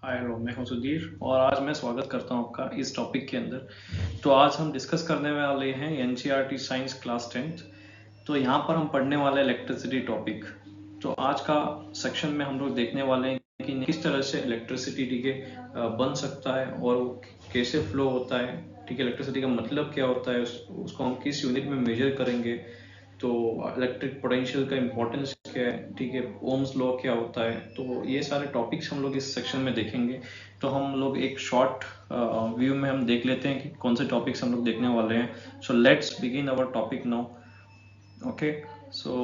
Hi hello, मैं हूं सुधीर और आज मैं स्वागत करता हूं आपका इस टॉपिक के अंदर। तो आज हम डिस्कस करने वाले हैं एनसीईआरटी साइंस क्लास 10th। तो यहाँ पर हम पढ़ने वाले हैं इलेक्ट्रिसिटी टॉपिक। तो आज का सेक्शन में हम लोग देखने वाले हैं कि किस तरह से इलेक्ट्रिसिटी ठीक है बन सकता है और वो कैसे फ्लो होता है। ठीक है, इलेक्ट्रिसिटी का मतलब क्या होता है, उसको हम किस यूनिट में मेजर करेंगे। तो इलेक्ट्रिक पोटेंशियल का इम्पोर्टेंस क्या है, ठीक है, ओम्स लॉ क्या होता है। तो ये सारे टॉपिक्स हम लोग इस सेक्शन में देखेंगे। तो हम लोग एक शॉर्ट व्यू में हम देख लेते हैं कि कौन से टॉपिक्स हम लोग देखने वाले हैं। So let's begin our topic now. Okay, so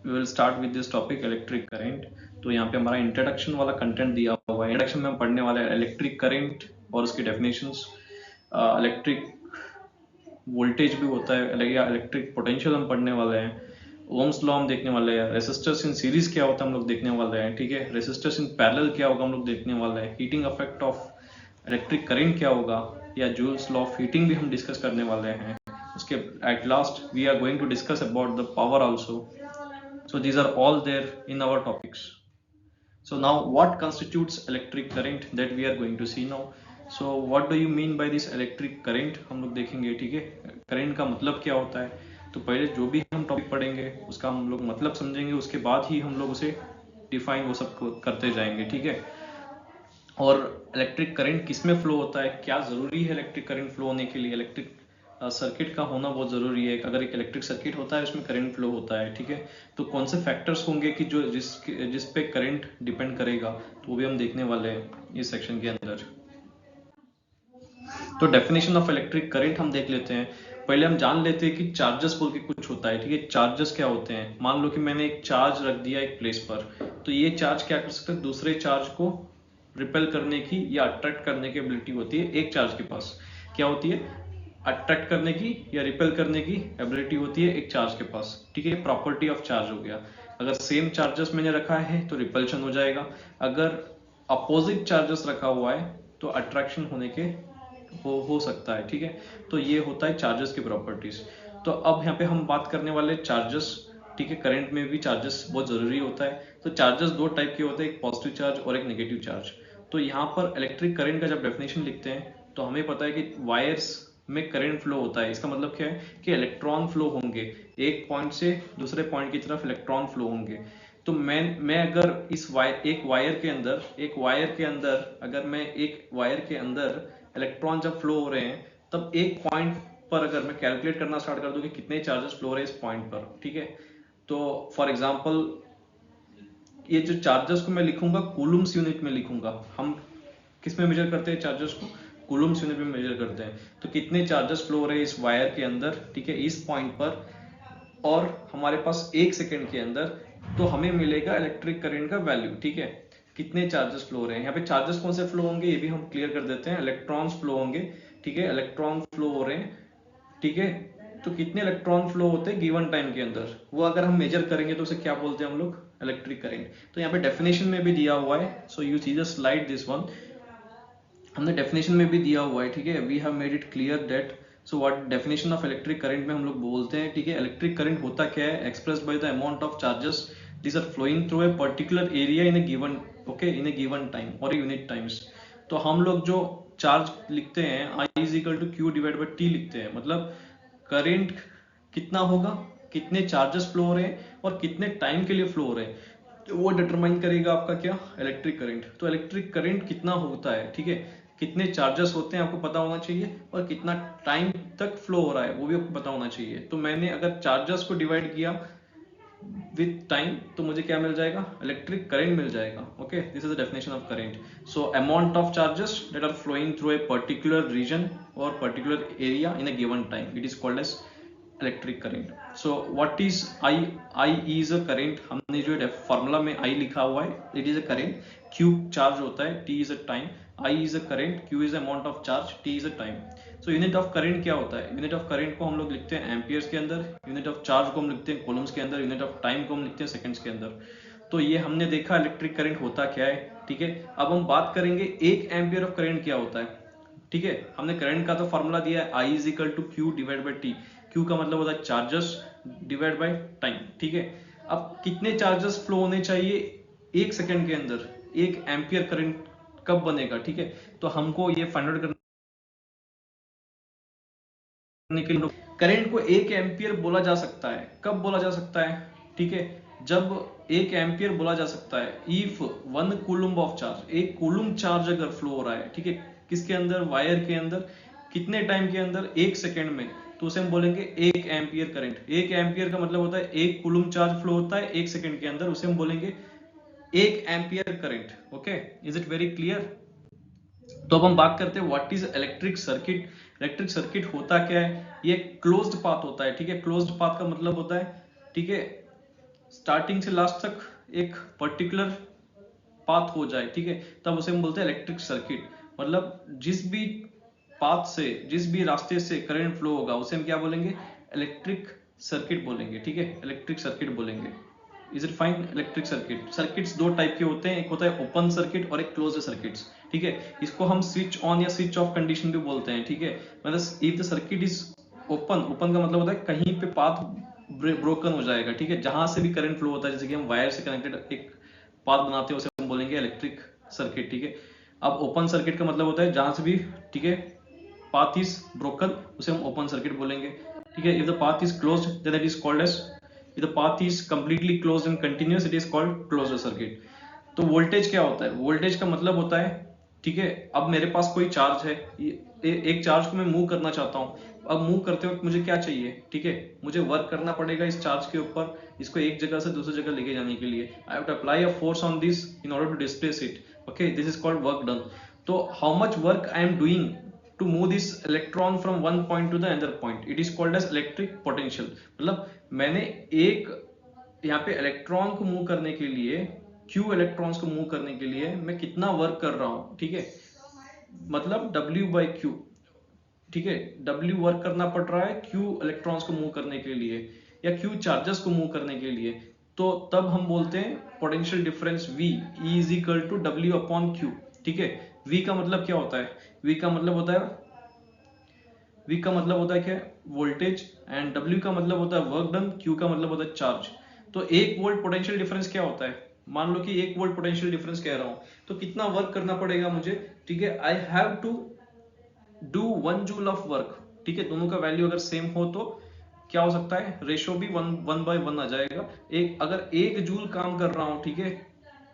we will start with this topic electric current. तो यहाँ पे हमारा इंट्रोडक्शन वाला कंटेंट दिया हुआ है। इंट्रोडक्शन में हम पढ़ने वाले हैं इलेक्ट्रिक करंट और उसकी डेफिनेशंस। इलेक्ट्रिक वोल्टेज भी होता है या इलेक्ट्रिक पोटेंशियल हम पढ़ने वाले हैं। ओम्स लॉ हम देखने वाले हैं। रेसिस्टर्स इन सीरीज क्या होता है हम लोग देखने वाले हैं। ठीक है, रेसिस्टर्स इन पैरेलल क्या होगा हम लोग देखने वाले हैं। Heating effect of electric current क्या होगा, या जूल्स लॉ ऑफ हीटिंग भी हम डिस्कस करने वाले हैं। उसके at last we are going to discuss about the power also. So these are all there in our topics. So now what constitutes electric current that we are going to see now. So what do you mean by this electric current हम लोग देखेंगे। ठीक है, current का मतलब क्या होता है। तो पहले जो भी हम टॉपिक पढ़ेंगे उसका हम लोग मतलब समझेंगे, उसके बाद ही हम लोग उसे डिफाइन वो सब करते जाएंगे। ठीक है, और इलेक्ट्रिक करंट किस में फ्लो होता है, क्या जरूरी है इलेक्ट्रिक करंट फ्लो होने के लिए। इलेक्ट्रिक सर्किट का होना बहुत जरूरी है। अगर एक इलेक्ट्रिक सर्किट होता है उसमें करंट फ्लो होता है। ठीक है, तो कौन से फैक्टर्स होंगे कि जो जिस पे करंट डिपेंड करेगा, तो वो भी हम देखने वाले हैं इस सेक्शन के अंदर। तो डेफिनेशन ऑफ इलेक्ट्रिक करंट हम देख लेते हैं। पहले हम जान लेते हैं कि चार्जेस बोल के कुछ होता है। ठीक है, चार्जेस क्या होते हैं। मान लो कि मैंने एक चार्ज रख दिया एक प्लेस पर, तो ये चार्ज क्या कर सकता है, दूसरे चार्ज को रिपेल करने की या अट्रैक्ट करने की एबिलिटी होती है एक चार्ज के पास। क्या होती है, अट्रैक्ट करने की या रिपेल करने की एबिलिटी होती है एक चार्ज के पास। ठीक है, प्रॉपर्टी ऑफ चार्ज हो गया। अगर सेम चार्जेस मैंने रखा है तो रिपल्शन हो जाएगा। अगर अपोजिट चार्जेस रखा हुआ है तो अट्रैक्शन होने के हो सकता है। ठीक है, तो ये होता है चार्जेस की प्रॉपर्टीज। तो अब यहाँ पे हम बात करने वाले चार्जेस। ठीक है, करंट में भी चार्जेस बहुत जरूरी होता है। तो चार्जेस दो टाइप के होते हैं, एक पॉजिटिव चार्ज और एक नेगेटिव चार्ज। तो यहाँ पर इलेक्ट्रिक करंट का जब डेफिनेशन लिखते हैं तो हमें पता है कि वायर्स में करंट फ्लो होता है। इसका मतलब क्या है कि इलेक्ट्रॉन फ्लो होंगे, एक पॉइंट से दूसरे पॉइंट की तरफ इलेक्ट्रॉन फ्लो होंगे। तो मैं अगर इस एक वायर के अंदर अगर मैं एक वायर के अंदर इलेक्ट्रॉन जब फ्लो हो रहे हैं, तब एक पॉइंट पर अगर मैं कैलकुलेट करना स्टार्ट कर दूं कि कितने चार्जेस फ्लो हो रहे हैं इस पॉइंट पर। ठीक है, तो फॉर एग्जांपल ये जो चार्जेस को मैं लिखूंगा कूलम्स यूनिट में लिखूंगा। हम किस में मेजर करते हैं चार्जेस को, कूलम्स यूनिट में मेजर करते हैं। तो कितने चार्जेस फ्लो हो रहे हैं इस वायर के अंदर, ठीक है, इस पॉइंट पर, और हमारे पास एक सेकेंड के अंदर, तो हमें मिलेगा इलेक्ट्रिक करंट का वैल्यू। ठीक है, कितने चार्जेस फ्लो हो रहे हैं। यहाँ पे चार्जेस कौन से फ्लो होंगे ये भी हम क्लियर कर देते हैं। इलेक्ट्रॉन्स फ्लो होंगे। ठीक है, इलेक्ट्रॉन फ्लो हो रहे हैं। ठीक है, तो कितने इलेक्ट्रॉन फ्लो होते हैं गिवन टाइम के अंदर, वो अगर हम मेजर करेंगे तो उसे क्या बोलते हैं हम लोग, इलेक्ट्रिक करंट। तो यहाँ पे डेफिनेशन में भी दिया हुआ है। So you see the slide this one, हमने डेफिनेशन में भी दिया हुआ है। ठीक है, we have made it clear that so what definition of electric current में हम लोग बोलते हैं। ठीक है, इलेक्ट्रिक करंट होता क्या है, expressed by the amount of charges this are flowing through a particular area in a given, okay, in a given time और यूनिट टाइम्स। तो हम लोग जो चार्ज लिखते हैं I is equal to q divide by t लिखते हैं। मतलब करंट कितना होगा, कितने चार्जेस फ्लो हो रहे हैं और कितने टाइम के लिए फ्लो हो रहे हैं, तो वो डिटरमाइन करेगा आपका क्या, इलेक्ट्रिक करंट। तो इलेक्ट्रिक करंट कितना होता है, ठीक है, कितने चार्जेस होते हैं आपको पता होना चाहिए, और कितना टाइम तक फ्लो हो रहा है वो भी आपको पता होना चाहिए। तो मैंने अगर चार्जेस को डिवाइड किया विथ टाइम तो मुझे क्या मिल जाएगा, इलेक्ट्रिक करंट मिल जाएगा। Okay, this is the definition of current. So amount of charges that are flowing through a particular region और particular area in a given time, it is called as electric current. So what is I, I is a current, हमने जो formula में I लिखा हुआ है, it is a current. Q charge होता है, t is a time, I is a current, q is amount of charge, T is a time. So unit of current क्या होता है, यूनिट ऑफ करंट को हम लोग लिखते हैं एम्पियर्स के अंदर, यूनिट ऑफ चार्ज को हम लिखते हैं कूलम्स के अंदर, यूनिट ऑफ टाइम को हम लिखते हैं सेकंड्स के अंदर। तो ये हमने देखा इलेक्ट्रिक करंट होता क्या है। ठीक है, अब हम बात करेंगे एक एम्पियर ऑफ करंट क्या होता है। ठीक है, हमने करंट का तो फॉर्मूला दिया है, I is equal to q divide by t. Q का मतलब होता है चार्जेस डिवाइड बाय टाइम। ठीक है, अब कितने चार्जेस फ्लो होने चाहिए एक सेकंड के अंदर एक एम्पियर करंट कब बनेगा, ठीक है। तो हमको ये फाइंड आउट करने के लिए करंट को 1 एम्पियर बोला जा सकता है। कब बोला जा सकता है, ठीक है, जब 1 एम्पियर बोला जा सकता है if 1 coulomb of charge, 1 coulomb charge अगर फ्लो हो रहा है, ठीक है, किसके अंदर, वायर के अंदर, कितने टाइम के अंदर, 1 सेकेंड में, तो उसे हम बोलेंगे 1 एम्पियर करंट। 1 एम्पियर का मतलब होता है 1 कूलम्ब चार्ज फ्लो होता है 1 सेकेंड के अंदर, उसे हम बोलेंगे 1 ampere current. Okay, is it very clear? तो अब हम बात करते हैं what is electric circuit. Electric circuit होता क्या है, ये क्लोज्ड पाथ होता है, ठीक है। क्लोज्ड पाथ का मतलब होता है, ठीक है, स्टार्टिंग से लास्ट तक एक पर्टिकुलर पाथ हो जाए, ठीक है, तब उसे हम बोलते हैं इलेक्ट्रिक सर्किट। मतलब जिस भी पाथ से, जिस भी रास्ते से करंट फ्लो होगा उसे हम क्या बोलेंगे, इलेक्ट्रिक सर्किट बोलेंगे, ठीक है, इलेक्ट्रिक सर्किट बोलेंगे। Is it fine? Electric circuit, circuits दो टाइप के होते हैं, एक होता है ओपन सर्किट और एक क्लोज्ड सर्किट्स, ठीक है। इसको हम स्विच ऑन या स्विच ऑफ कंडीशन भी बोलते हैं, ठीक है। मतलब if the circuit is open, open का मतलब होता है कहीं पे पाथ ब्रोकन हो जाएगा, ठीक है, जहां से भी करंट फ्लो होता है, जैसे कि हम वायर से कनेक्टेड एक पाथ बनाते हैं उसे हम बोलेंगे इलेक्ट्रिक सर्किट, ठीक है। अब ओपन सर्किट का मतलब होता है जहां से भी, ठीक है, पाथ इज ब्रोकन, उसे हम ओपन सर्किट बोलेंगे, ठीक है। If the path is closed then it is called as, if the path is completely closed and continuous it is called closed circuit। तो वोल्टेज क्या होता है, वोल्टेज का मतलब होता है, ठीक है, अब मेरे पास कोई चार्ज है, एक चार्ज को मैं मूव करना चाहता हूँ, अब मूव करते वक्त मुझे क्या चाहिए, ठीक है, मुझे वर्क करना पड़ेगा इस चार्ज के ऊपर, इसको एक जगह से दूसरी जगह लेके जाने के लिए। I have to apply a force on this in order to displace it, okay, this is called work done. तो how much work I am doing to move this electron from one point to the another point, it is called as electric potential। मतलब मैंने एक यहाँ पे electron को move करने के लिए, Q इलेक्ट्रॉन्स को मूव करने के लिए मैं कितना वर्क कर रहा हूँ, ठीक है, मतलब W/Q, ठीक है, W वर्क करना पड़ रहा है Q इलेक्ट्रॉन्स को मूव करने के लिए या Q चार्जेस को मूव करने के लिए, तो तब हम बोलते हैं potential difference V E is equal to W/Q, ठीक है। V का मतलब क्या होता है, V का मतलब होता है, V का मतलब होता है क्या, वोल्टेज, एंड W का मतलब होता है वर्क डन, Q का मतलब होता है चार्ज। तो 1 वोल्ट पोटेंशियल डिफरेंस क्या होता है, मान लो कि 1 वोल्ट पोटेंशियल डिफरेंस कह रहा हूं, तो कितना वर्क करना पड़ेगा मुझे, ठीक है, I have to do 1 joule of work, ठीक है। दोनों का वैल्यू अगर सेम हो तो क्या हो सकता है, रेशो भी 1/1 आ जाएगा। एक अगर 1 जूल काम कर रहा हूं, ठीक है,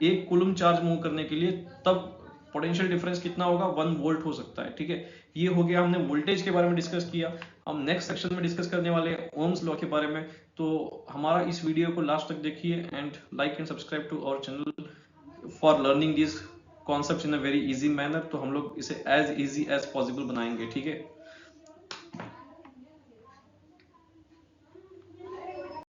1 कूलम चार्ज मूव करने के लिए, तब पोटेंशियल डिफरेंस कितना होगा, 1 वोल्ट हो सकता है, ठीक है। ये हो गया, हमने वोल्टेज के बारे में डिस्कस किया। हम नेक्स्ट सेक्शन में डिस्कस करने वाले हैं ओम्स लॉ के बारे में। तो हमारा इस वीडियो को लास्ट तक देखिए and like and subscribe to our channel for learning this concepts in a very easy manner. तो हम लोग इसे एज इजी एज पॉसिबल बनाएंगे, ठीक है।